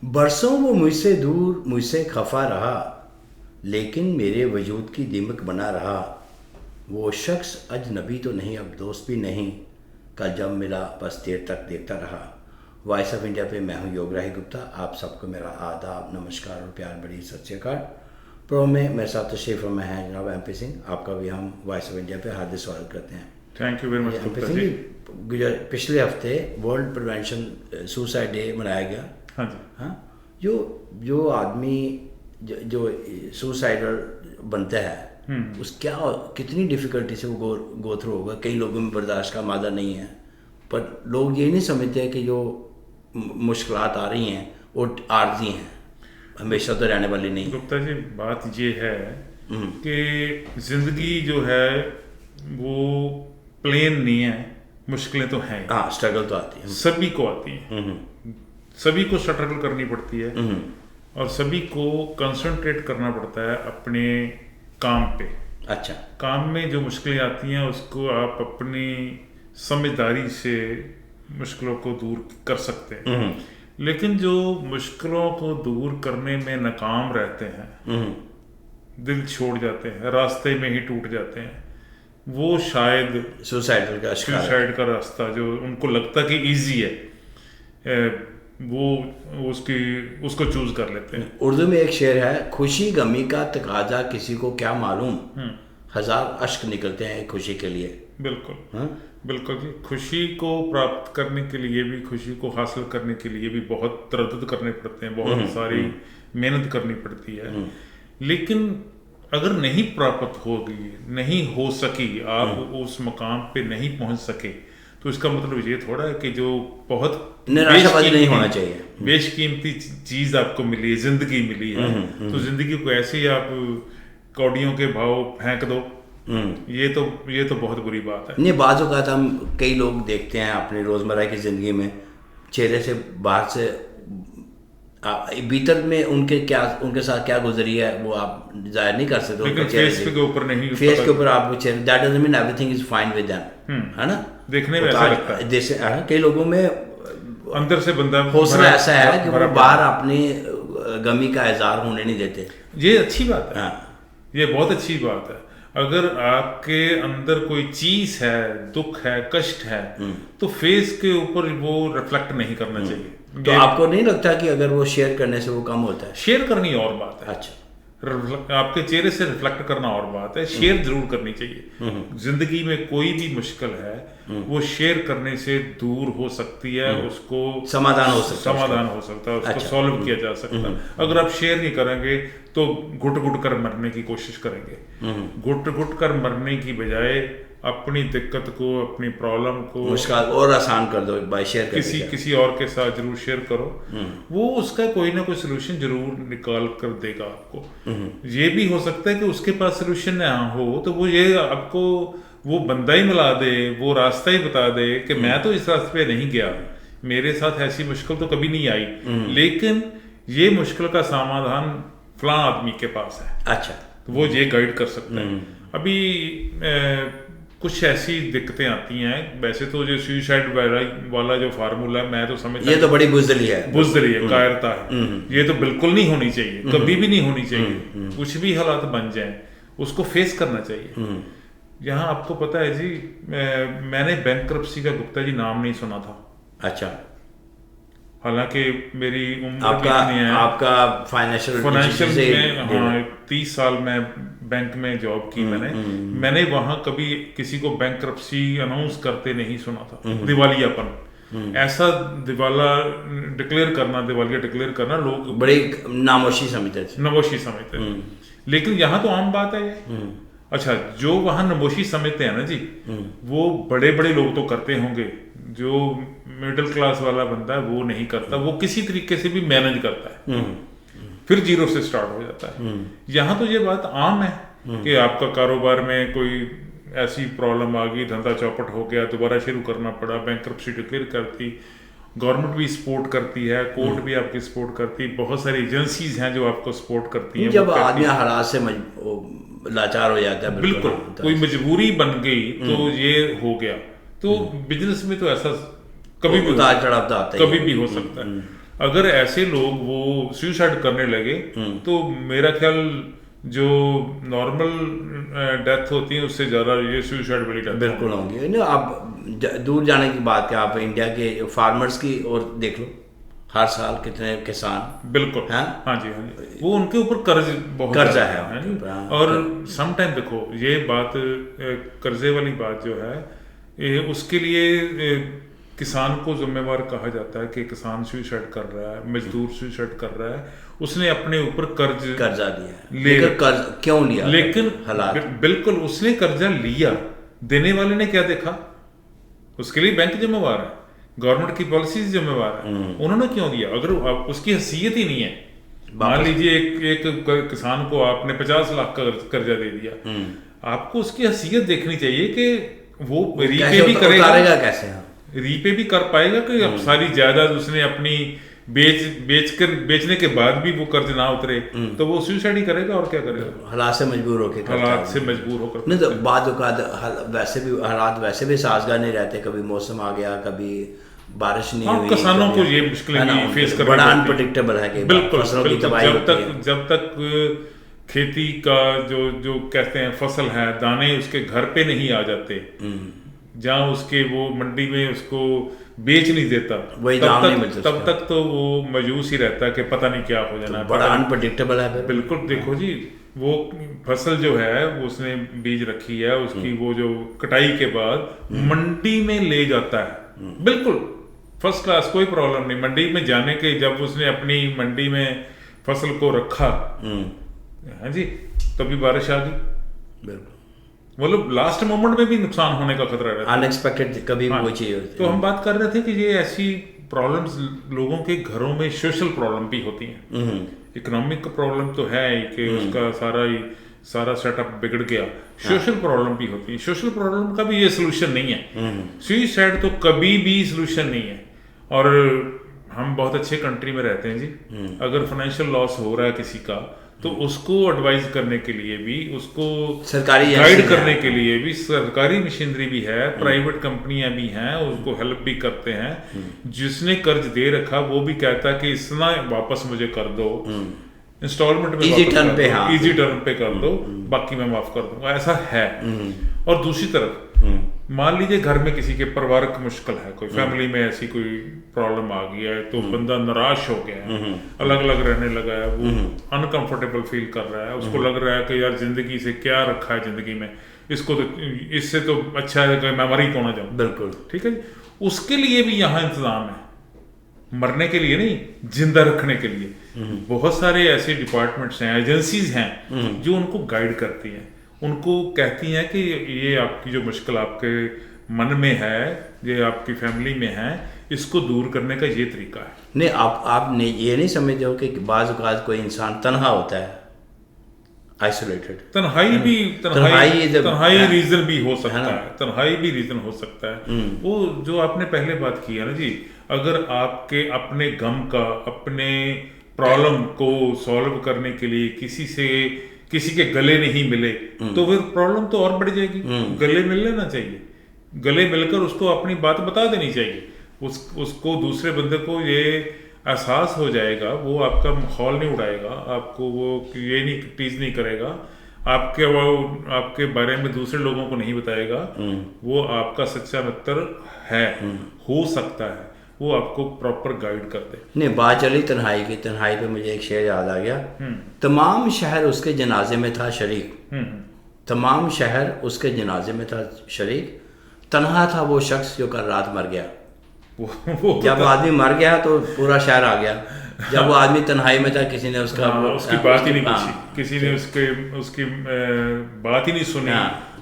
बरसों वो मुझसे दूर मुझसे खफा रहा, लेकिन मेरे वजूद की दीमक बना रहा। वो शख्स अजनबी तो नहीं, अब दोस्त भी नहीं, कल जब मिला बस देर तक देखता रहा। वॉइस ऑफ इंडिया पे मैं हूँ योगराही गुप्ता। आप सबको मेरा आदाब, नमस्कार और प्यार भरी सत श्री अकाल। प्रो में मेरे साथ तशरीफ फरमा है जनाब MP सिंह। आपका भी हम वॉइस ऑफ इंडिया पे हार्दिक स्वागत करते हैं। Thank you very much MP Singh ji, पिछले हफ्ते वर्ल्ड प्रिवेंशन सुसाइड डे मनाया गया। हाँ जी। हाँ, जो आदमी जो सुसाइडल बनता है उस क्या कितनी डिफ़िकल्टी से वो गो थ्रू होगा। कई लोगों में बर्दाश्त का मादा नहीं है, पर लोग ये नहीं समझते कि जो मुश्किलात आ रही हैं वो आर्जी हैं, हमेशा तो रहने वाली नहीं। गुप्ता जी, बात ये है कि ज़िंदगी जो है वो प्लेन नहीं है, मुश्किलें तो हैं। हाँ, स्ट्रगल तो आती है, सभी को आती है, सभी को स्ट्रगल करनी पड़ती है और सभी को कंसंट्रेट करना पड़ता है अपने काम पे। अच्छा, काम में जो मुश्किलें आती हैं उसको आप अपनी समझदारी से मुश्किलों को दूर कर सकते हैं। लेकिन जो मुश्किलों को दूर करने में नाकाम रहते हैं, दिल छोड़ जाते हैं, रास्ते में ही टूट जाते हैं, वो शायद सुसाइड का रास्ता जो उनको लगता कि इजी है, वो उसको चूज कर लेते हैं। उर्दू में एक शेर है, खुशी गमी का तकाजा किसी को क्या मालूम, हजार अश्क निकलते हैं खुशी के लिए। बिल्कुल। हाँ? बिल्कुल जी। खुशी को प्राप्त करने के लिए भी, खुशी को हासिल करने के लिए भी बहुत तरद्दुद करने पड़ते हैं, बहुत सारी मेहनत करनी पड़ती है। लेकिन अगर नहीं प्राप्त होगी, नहीं हो सकी, आप उस मकाम पे नहीं पहुंच सके, तो इसका मतलब ये थोड़ा है कि जो बहुत निराशावादी नहीं होना चाहिए। बेशकीमती चीज आपको मिली है, जिंदगी मिली है, तो जिंदगी को ऐसे ही आप कौड़ियों के भाव फेंक दो, ये तो बहुत बुरी बात है। नहीं, बाज़ औक़ात हम कई लोग देखते हैं अपनी रोज़मर्रा की ज़िंदगी में, चेहरे से बाहर से भीतर में उनके साथ क्या गुजरी है वो आप जाहिर नहीं कर सकते। लेकिन फेस के ऊपर नहीं, फेस के ऊपर आपको चेहरे, that doesn't mean everything is fine with them, है ना। देखने में ऐसा लगता है, जैसे कई लोगों में अंदर से बंदा हौसला ऐसा है कि वो बाहर अपनी गमी का इज़हार होने नहीं देते। ये अच्छी बात है। हाँ, ये बहुत अच्छी बात है। अगर आपके अंदर कोई चीज है, दुख है, कष्ट है, तो फेस के ऊपर वो रिफ्लेक्ट नहीं करना चाहिए। तो आपको नहीं लगता कि अगर वो शेयर करने से वो कम होता है? शेयर करनी और बात है। अच्छा, आपके चेहरे से रिफ्लेक्ट करना और बात है, शेयर जरूर करनी चाहिए। जिंदगी में कोई भी मुश्किल है वो शेयर करने से दूर हो सकती है, उसको समाधान हो सकता है, उसको सॉल्व किया जा सकता है। अगर आप शेयर नहीं करेंगे तो घुट घुट कर मरने की कोशिश करेंगे। घुट घुट कर मरने की बजाय अपनी दिक्कत को, अपनी प्रॉब्लम को, मुश्किल और आसान कर दो बाय शेयर करके। किसी और के साथ जरूर शेयर करो, वो उसका कोई ना कोई सोल्यूशन जरूर निकाल कर देगा आपको। ये भी हो सकता है कि उसके पास सोल्यूशन ना हो, तो वो ये आपको वो बंदा ही मिला दे, वो रास्ता ही बता दे कि मैं तो इस रास्ते पे नहीं गया, मेरे साथ ऐसी मुश्किल तो कभी नहीं आई, लेकिन ये मुश्किल का समाधान फलां आदमी के पास है। अच्छा, तो वो ये गाइड कर सकता है। अभी कुछ ऐसी दिक्कतें आती हैं, वैसे तो जो सुसाइड वाला जो फार्मूला है, मैं तो समझता ये तो बड़ी बुज़दिली है, कायरता है। ये तो बिल्कुल नहीं होनी चाहिए, कभी भी नहीं होनी चाहिए। कुछ भी हालात बन जाएं, उसको फेस करना चाहिए। यहाँ आपको पता है जी, मैंने बैंक्रप्सी का गुप्ता जी नाम नहीं सुना था। अच्छा, हालांकि मेरी उम्र आपका फाइनेंशियल में, हाँ, 30 साल मैं बैंक में जॉब की। मैंने वहां कभी किसी को बैंक्रप्सी अनाउंस करते नहीं सुना था। दिवालियापन, ऐसा दिवालिया डिक्लेयर करना लोग बड़ी नामोशी समझते थे। लेकिन यहाँ तो आम बात है ये। अच्छा, जो वहां नमोशी समझते हैं ना जी, वो बड़े बड़े लोग तो करते होंगे, जो मिडिल क्लास वाला बंदा है वो नहीं करता, वो किसी तरीके से भी मैनेज करता है, फिर जीरो से स्टार्ट हो जाता है। यहाँ तो ये बात आम है कि आपका कारोबार में कोई ऐसी प्रॉब्लम आ गई, धंधा चौपट हो गया, दोबारा शुरू करना पड़ा, बैंक्रप्सी डिक्लेयर करती, गवर्नमेंट भी सपोर्ट करती है, कोर्ट भी आपकी सपोर्ट करती, बहुत सारी एजेंसीज हैं जो आपको सपोर्ट करती हैं। जब आदमी हालात से लाचार हो जाता है, बिल्कुल कोई मजबूरी बन गई तो ये हो गया। तो बिजनेस में तो ऐसा कभी भी उतार चढ़ाव आता है, कभी भी हो सकता है। अगर ऐसे लोग वो सुसाइड करने लगे तो मेरा ख्याल जो नॉर्मल डेथ होती है उससे ज़्यादा ये सुसाइड वाली डेथ बिल्कुल होंगी ना। आप दूर जाने की बात क्या, आप इंडिया के फार्मर्स की और देख लो, हर साल कितने किसान। बिल्कुल हाँ हाँ जी, वो उनके ऊपर कर्ज बहुत कर्जा ज़्यादा है जी। और सम टाइम देखो ये बात कर्जे वाली बात जो है ये उसके लिए किसान को जिम्मेवार कहा जाता है कि किसान सुसाइड कर रहा है, मजदूर सुसाइड कर रहा है, उसने अपने ऊपर कर्जा लिया है। लेकिन कर्ज क्यों लिया? लेकिन हालात बिल्कुल उसने कर्जा लिया, देने वाले ने क्या देखा? उसके लिए बैंक जिम्मेवार है, गवर्नमेंट की पॉलिसीज जिम्मेवार है। उन्होंने क्यों दिया? अगर उसकी हैसियत ही नहीं है, मान लीजिए एक किसान को आपने 50 लाख का कर्जा दे दिया, आपको उसकी हैसियत देखनी चाहिए कि वो रीपे भी करेगा कैसे, रीपे भी कर पाएगा कि अब सारी जायदाद उसने अपनी बेचने के बाद भी वो कर्ज ना उतरे तो वो सुसाइड ही करेगा और क्या करेगा? हालात से मजबूर होकर नहीं तो बाद वैसे भी हालात वैसे भी साजगार नहीं रहते, कभी मौसम आ गया, कभी बारिश नहीं हुई। किसानों को ये मुश्किलें फेस करनी बड़ा अनप्रेडिक्टेबल है कि बिल्कुल फसलों की तबाही होती है। जब तक खेती का जो कहते हैं फसल है, दाने उसके घर पे नहीं आ जाते, जहाँ उसके वो मंडी में उसको बेच नहीं देता, तब तक तो वो मायूस ही रहता है कि पता नहीं क्या हो जाना है। बड़ा अनप्रेडिक्टेबल है। बिल्कुल देखो जी, वो फसल जो है वो उसने बीज रखी है, उसकी वो जो कटाई के बाद मंडी में ले जाता है, बिल्कुल फर्स्ट क्लास, कोई प्रॉब्लम नहीं। मंडी में जाने के जब उसने अपनी मंडी में फसल को रखा, हाँ जी, तभी बारिश आ गई। बिल्कुल मतलब लास्ट मोमेंट में भी नुकसान होने का खतरा रहता है, अनएक्सपेक्टेड कभी हाँ, वो चीज होती है। तो हम बात कर रहे थे कि ये ऐसी प्रॉब्लम्स लोगों के घरों में सोशल प्रॉब्लम भी होती हैं। इकोनॉमिक प्रॉब्लम तो है ही कि उसका सारा सेटअप बिगड़ गया, सोशल प्रॉब्लम भी होती है। सोशल प्रॉब्लम का भी ये सोल्यूशन नहीं है, सुसाइड तो कभी भी सोल्यूशन नहीं है। और हम बहुत अच्छे कंट्री में रहते हैं जी, अगर फाइनेंशियल लॉस हो रहा है किसी का तो उसको एडवाइज करने के लिए भी, उसको सरकारी गाइड करने के लिए भी सरकारी मशीनरी भी है, प्राइवेट कंपनियां भी हैं, उसको हेल्प भी करते हैं। जिसने कर्ज दे रखा वो भी कहता है कि इतना वापस मुझे कर दो, इंस्टॉलमेंट में इजी टर्म पे कर दो, बाकी मैं माफ कर दूंगा, ऐसा है। और दूसरी तरफ मान लीजिए घर में किसी के पारिवारिक मुश्किल है, कोई फैमिली में ऐसी कोई प्रॉब्लम आ गई है, तो बंदा निराश हो गया है, अलग अलग रहने लगा है, वो अनकंफर्टेबल फील कर रहा है, उसको लग रहा है कि यार जिंदगी से क्या रखा है जिंदगी में, इसको तो इससे तो अच्छा है कि मैं मर ही क्यों ना जाऊं। बिल्कुल ठीक है, उसके लिए भी यहाँ इंतजाम है, मरने के लिए नहीं, जिंदा रखने के लिए बहुत सारे ऐसे डिपार्टमेंट्स हैं, एजेंसीज हैं जो उनको गाइड करती हैं, उनको कहती हैं कि ये आपकी जो मुश्किल आपके मन में है, ये आपकी फैमिली में है, इसको दूर करने का ये तरीका है। नहीं, आप ये नहीं समझते हो कि बाज़ औक़ात कोई इंसान तन्हा होता है, आइसोलेटेड। तन्हाई रीजन भी हो सकता है, तन्हाई भी रीजन हो सकता है। वो जो आपने पहले बात की है ना जी, अगर आपके अपने गम का, अपने प्रॉब्लम को सॉल्व करने के लिए किसी के गले नहीं मिले तो फिर प्रॉब्लम तो और बढ़ जाएगी। गले मिल लेना चाहिए, गले मिलकर उसको अपनी बात बता देनी चाहिए, उसको दूसरे बंदे को ये एहसास हो जाएगा, वो आपका माहौल नहीं उड़ाएगा, आपको वो ये नहीं टीज नहीं करेगा, आपके बारे में दूसरे लोगों को नहीं बताएगा, वो आपका सच्चा मित्र है, हो सकता है वो आपको प्रॉपर गाइड कर दे। नहीं, बात चली तन्हाई की, तन्हाई पे मुझे एक शेर याद आ गया, तमाम शहर उसके जनाजे में था शरीक, तमाम शहर उसके जनाजे में था शरीक, तन्हा था वो शख्स जो कल रात मर गया। जब आदमी मर गया तो पूरा शहर आ गया, जब वो आदमी तन्हाई में था किसी ने उसकी बात ही नहीं पूछी, किसी ने उसकी बात ही नहीं सुनी।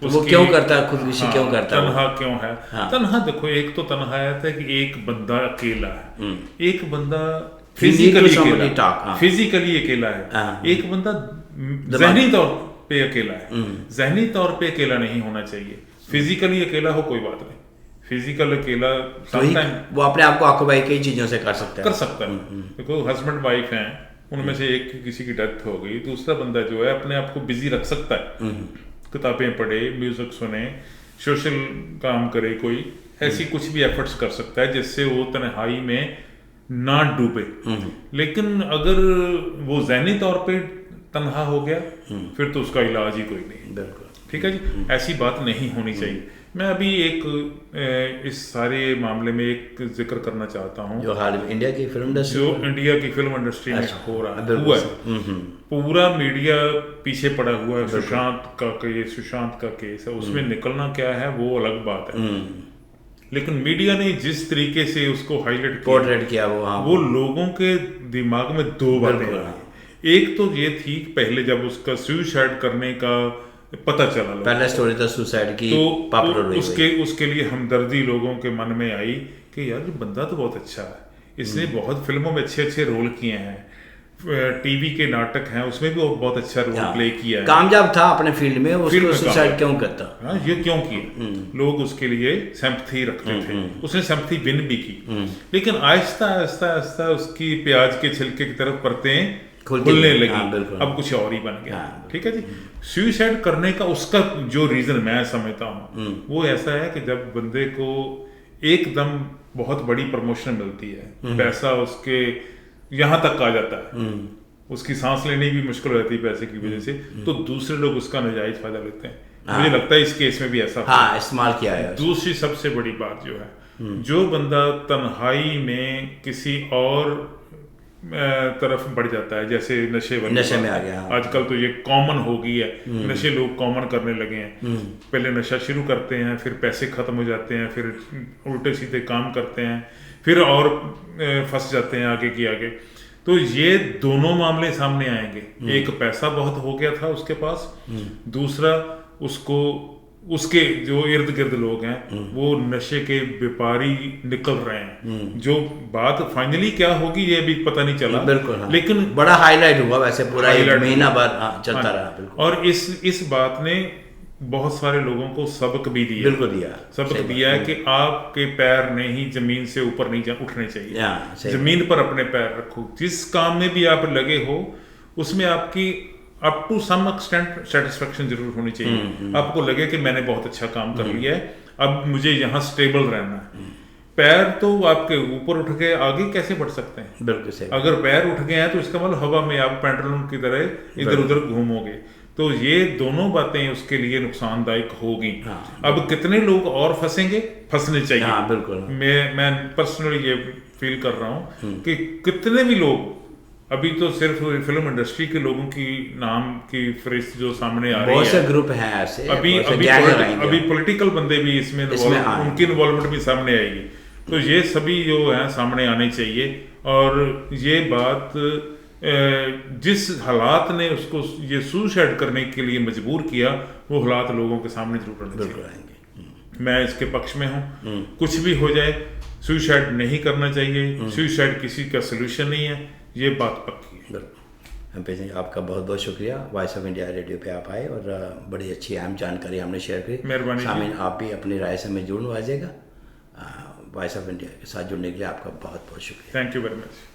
तो वो क्यों करता है खुदकुशी, क्यों करता है, तन्हा क्यों है? तन्हा देखो, एक तो तन्हा है कि एक बंदा अकेला है, एक बंदा फिजिकली अकेला है, एक बंदा ज़हनी तौर पे अकेला है। ज़हनी तौर पे अकेला नहीं होना चाहिए, फिजिकली अकेला हो कोई बात नहीं, फिजिकल अकेला वो अपने आप को ऑक्यूपाई कई चीजों से कर सकता है। देखो हस्बैंड वाइफ हैं, उनमें से एक किसी की डेथ हो गई, दूसरा बंदा जो है अपने आप को बिजी रख सकता है, किताबें पढ़े, म्यूजिक सुने, सोशल काम करे, कोई ऐसी कुछ भी एफर्ट्स कर सकता है जिससे वो तन्हाई में ना डूबे। लेकिन अगर वो ज़हनी तौर पे तन्हा हो गया फिर तो उसका इलाज ही कोई नहीं। बिल्कुल ठीक है जी, ऐसी बात नहीं होनी चाहिए। मैं अभी एक इस सारे मामले में एक जिक्र करना चाहता हूँ जो हाल में इंडिया की फिल्म इंडस्ट्री, जो इंडिया की फिल्म इंडस्ट्री में हो रहा है, हुआ है। पूरा मीडिया पीछे पड़ा हुआ है। सुशांत का केस है, उसमें निकलना क्या है वो अलग बात है, लेकिन मीडिया ने जिस तरीके से उसको हाईलाइट पोर्ट्रेट किया वो लोगों के दिमाग में दो बातें आई। एक तो ये थी पहले जब उसका सुसाइड करने का पता चला, पहला स्टोरी था सुसाइड की, तो उसके लिए हमदर्दी लोगों के मन में आई कि यार ये बंदा तो बहुत अच्छा है, इसने बहुत फिल्मों में अच्छे अच्छे रोल किए हैं, टीवी के नाटक हैं उसमें भी बहुत अच्छा रोल प्ले किया है, कामयाब था अपने फील्ड में, उसको सुसाइड क्यों करता? ये क्यों किया? लोग उसके लिए सिंपैथी रखते थे, उसने सिंपैथी विन भी की। लेकिन आहिस्ता आहिस्ता आहिस्ता उसकी प्याज के छिलके की तरफ परतें खुलने लगी, अब कुछ और ही बन गया। ठीक है जी, सुसाइड करने का उसका जो रीजन मैं समझता हूँ वो ऐसा है कि जब बंदे को एकदम बहुत बड़ी प्रमोशन मिलती है, पैसा उसके यहाँ तक आ जाता है, उसकी सांस लेनी भी मुश्किल हो जाती है पैसे की वजह से, तो दूसरे लोग उसका नाजायज फायदा लेते हैं। मुझे लगता है इस केस में भी ऐसा इस्तेमाल किया है। दूसरी सबसे बड़ी बात जो है, जो बंदा तन्हाई में किसी और तरफ बढ़ जाता है, जैसे नशे में आ गया, आजकल तो ये कॉमन हो गई है, नशे लोग कॉमन करने लगे हैं। पहले नशा शुरू करते हैं, फिर पैसे खत्म हो जाते हैं, फिर उल्टे सीधे काम करते हैं, फिर और फंस जाते हैं आगे की आगे। तो ये दोनों मामले सामने आएंगे, एक पैसा बहुत हो गया था उसके पास, दूसरा उसके जो इर्द गिर्द लोग हैं वो नशे के व्यापारी निकल रहे हैं। जो बात फाइनली क्या होगी ये भी पता नहीं चला, बिल्कुल लेकिन बड़ा हाईलाइट हुआ वैसे, पूरा एक महीना भर चलता रहा। और इस बात ने बहुत सारे लोगों को सबक भी दिया, सबक दिया है कि आपके पैर नहीं जमीन से ऊपर नहीं उठने चाहिए, जमीन पर अपने पैर रखो। जिस काम में भी आप लगे हो उसमें आपकी up to some extent satisfaction जरूर होनी चाहिए। आपको लगे कि मैंने बहुत अच्छा काम कर लिया है, अब मुझे यहाँ स्टेबल रहना है। पैर तो आपके ऊपर उठ के आगे कैसे बढ़ सकते हैं? बिल्कुल सही। अगर पैर उठ गए हैं तो इसका मतलब हवा में आप पेंडुलम की तरह इधर उधर घूमोगे, तो ये दोनों बातें उसके लिए नुकसानदायक होगी। अब कितने लोग और फंसने चाहिए। बिल्कुल मैं पर्सनली ये फील कर रहा हूँ कि कितने भी लोग, अभी तो सिर्फ फिल्म इंडस्ट्री के लोगों की नाम की फहरिस्त जो सामने आ रही है, बहुत से ग्रुप हैं ऐसे, अभी पॉलिटिकल बंदे भी इसमें उनकी इन्वॉल्वमेंट भी सामने आएगी। तो ये सभी जो है सामने आने चाहिए, और ये बात जिस हालात ने उसको ये सुसाइड करने के लिए मजबूर किया, वो हालात लोगों के सामने जरूर आने चाहिए। मैं इसके पक्ष में हूँ, कुछ भी हो जाए सुसाइड नहीं करना चाहिए। सुसाइड किसी का सोल्यूशन नहीं है, ये बात पक्की है। बिल्कुल। आपका बहुत बहुत शुक्रिया, वॉइस ऑफ इंडिया रेडियो पे आप आए और बड़ी अच्छी अहम जानकारी हमने शेयर की। मेहरबानी। शामिल आप भी अपनी राय से में जुड़ जाइएगा। वॉइस ऑफ इंडिया के साथ जुड़ने के लिए आपका बहुत बहुत शुक्रिया। Thank you very much.